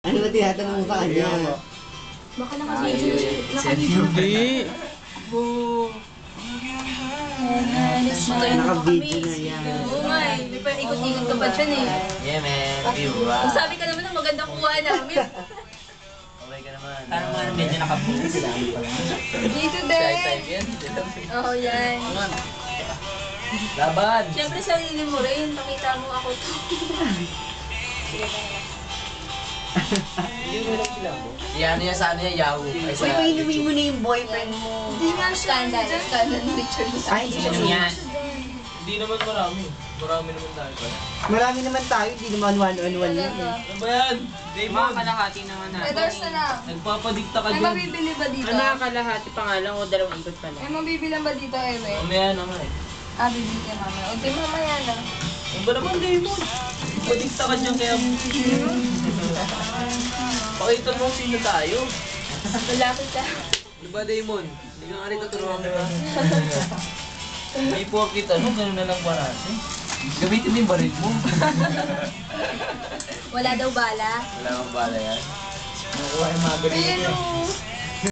Ano ba tinatanong mo sa kanya? Baka naka-video. Naka-video. Hindi. Naka-video na yan. Oo nga eh. May pa ikot-ikot ka pa dyan eh. Yeah, man. View, Kung sabi ka naman na maganda kuha namin. Okay ka naman. Parang mga medyo nakapulis. Dito Side-side din. yan. Oo yan. Laban! Siyempre sarili mo rin. Pakita mo ako to. Yan yan sa ano yan, Yahoo. Ay, sa Uy, painumin mo na yung boyfriend mo. Hindi nga scandal. Scandal ni Richard. Ay, hindi siya Yan. Hindi naman marami. Marami naman tayo. Marami naman tayo, hindi naman one-on-one yun. Ano ba yan? Mga Damon! kalahati naman natin. Feathers na lang. Nagpapadikta ka May dyan. mabibili ba dito? Ano kalahati pa nga lang o dalawang ikot pa May lang. mabibili ba dito, Ewe? Mamaya naman eh. Ah, bibili ka mamaya. O, di mamaya na. Ano ba naman, Damon? Padikta ka dyan kaya... Pakita mo sino tayo. Malapit ka. Ano ba, Damon? Hindi ka nga rin tuturuan ka. Hindi po kita, no? Ganun na lang parati. Gamitin din baril mo. Wala daw bala. Wala kang bala yan. Nakuha yung mga ganun. Pero,